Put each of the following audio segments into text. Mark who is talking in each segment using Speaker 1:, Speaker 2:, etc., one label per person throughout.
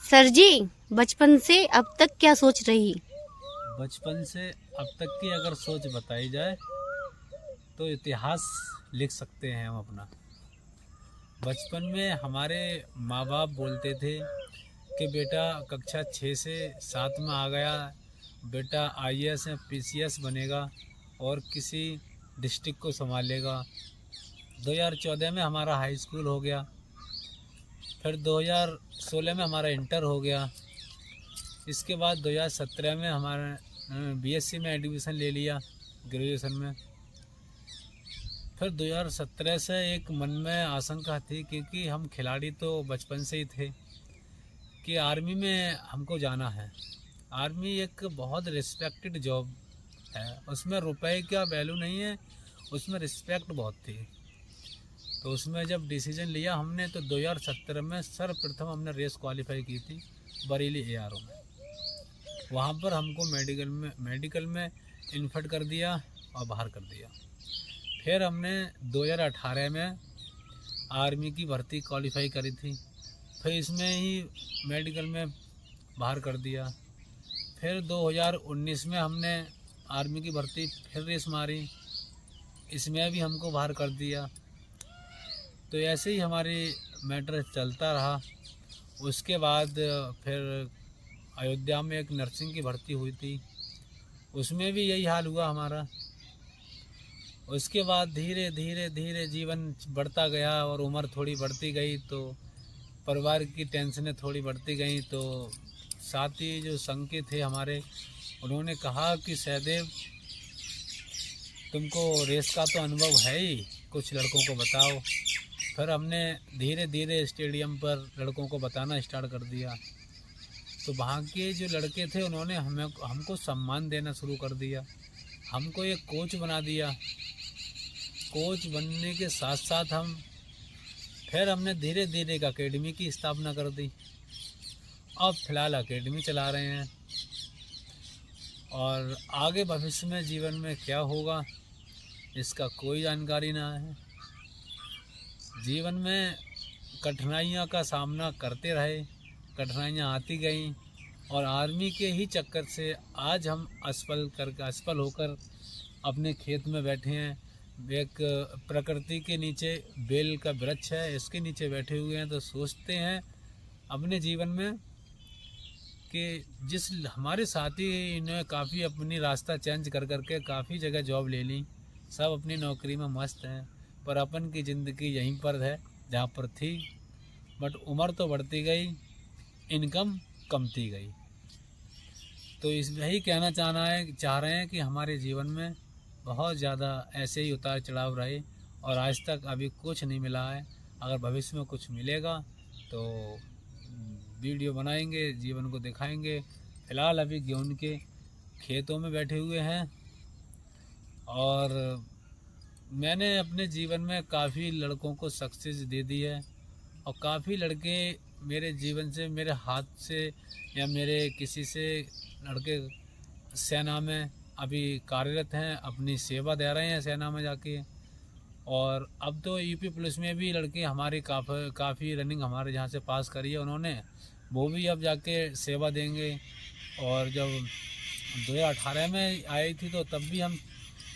Speaker 1: Sir जी, बचपन से अब तक क्या सोच रही?
Speaker 2: बचपन से अब तक की अगर सोच बताई जाए तो इतिहास लिख सकते हैं हम अपना। बचपन में हमारे माँ बाप बोलते थे कि बेटा कक्षा 6 से 7 में आ गया, बेटा आईएएस या पीसीएस बनेगा और किसी डिस्ट्रिक्ट को संभालेगा। 2014 में हमारा हाई स्कूल हो गया, फिर 2016 में हमारा इंटर हो गया। इसके बाद 2017 में हमारा बीएससी में एडमिशन ले लिया, ग्रेजुएशन में। फिर 2017 से एक मन में आशंका थी, क्योंकि हम खिलाड़ी तो बचपन से ही थे, कि आर्मी में हमको जाना है। आर्मी एक बहुत रिस्पेक्टेड जॉब है, उसमें रुपए का वैल्यू नहीं है, उसमें रिस्पेक्ट बहुत थी। तो उसमें जब डिसीजन लिया हमने, तो 2017 में सर्वप्रथम हमने रेस क्वालिफाई की थी बरेली एआरओ में। वहाँ पर हमको मेडिकल में इन्फर्ट कर दिया और बाहर कर दिया। फिर हमने 2018 में आर्मी की भर्ती क्वालिफाई करी थी, फिर इसमें ही मेडिकल में बाहर कर दिया। फिर 2019 में हमने आर्मी की भर्ती फिर रेस मारी, इसमें भी हमको बाहर कर दिया। तो ऐसे ही हमारी मैटर चलता रहा। उसके बाद फिर अयोध्या में एक नर्सिंग की भर्ती हुई थी, उसमें भी यही हाल हुआ हमारा। उसके बाद धीरे धीरे धीरे जीवन बढ़ता गया और उम्र थोड़ी बढ़ती गई, तो परिवार की टेंशनें थोड़ी बढ़ती गई। तो साथी जो संघ के थे हमारे, उन्होंने कहा कि सहदेव, तुमको रेस का तो अनुभव है ही, कुछ लड़कों को बताओ। फिर हमने धीरे धीरे स्टेडियम पर लड़कों को बताना स्टार्ट कर दिया। तो वहाँ के जो लड़के थे उन्होंने हमको सम्मान देना शुरू कर दिया, हमको एक कोच बना दिया। कोच बनने के साथ साथ फिर हमने धीरे धीरे एक अकेडमी की स्थापना कर दी। अब फिलहाल अकेडमी चला रहे हैं, और आगे भविष्य में जीवन में क्या होगा इसका कोई जानकारी ना है। जीवन में कठिनाइयों का सामना करते रहे, कठिनाइयाँ आती गईं, और आर्मी के ही चक्कर से आज हम असफल होकर अपने खेत में बैठे हैं। एक प्रकृति के नीचे बेल का वृक्ष है, इसके नीचे बैठे हुए हैं। तो सोचते हैं अपने जीवन में कि जिस हमारे साथी ने काफ़ी अपनी रास्ता चेंज कर करके काफ़ी जगह जॉब ले ली, सब अपनी नौकरी में मस्त हैं, पर अपन की ज़िंदगी यहीं पर है जहाँ पर थी। बट उम्र तो बढ़ती गई, इनकम कमती गई। तो यही कहना चाह रहे हैं कि हमारे जीवन में बहुत ज़्यादा ऐसे ही उतार चढ़ाव रहे, और आज तक अभी कुछ नहीं मिला है। अगर भविष्य में कुछ मिलेगा तो वीडियो बनाएंगे, जीवन को दिखाएंगे। फ़िलहाल अभी गेहूं के खेतों में बैठे हुए हैं, और मैंने अपने जीवन में काफ़ी लड़कों को सक्सेस दे दी है, और काफ़ी लड़के मेरे जीवन से, मेरे हाथ से या मेरे किसी से लड़के सेना में अभी कार्यरत हैं, अपनी सेवा दे रहे हैं सेना में जाके। और अब तो यूपी पुलिस में भी लड़के हमारी काफ़ी रनिंग हमारे जहाँ से पास करी है उन्होंने, वो भी अब जाके सेवा देंगे। और जब 2018 में आई थी तो तब भी हम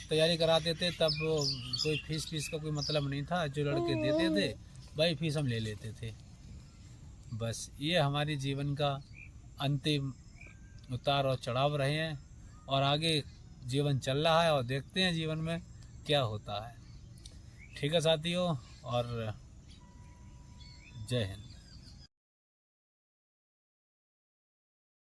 Speaker 2: तैयारी कराते थे, तब कोई फीस का कोई मतलब नहीं था, जो लड़के देते थे वही फीस हम ले लेते थे। बस ये हमारी जीवन का अंतिम उतार और चढ़ाव रहे हैं, और आगे जीवन चल रहा है, और देखते हैं जीवन में क्या होता है। ठीक है साथियों, और जय हिंद।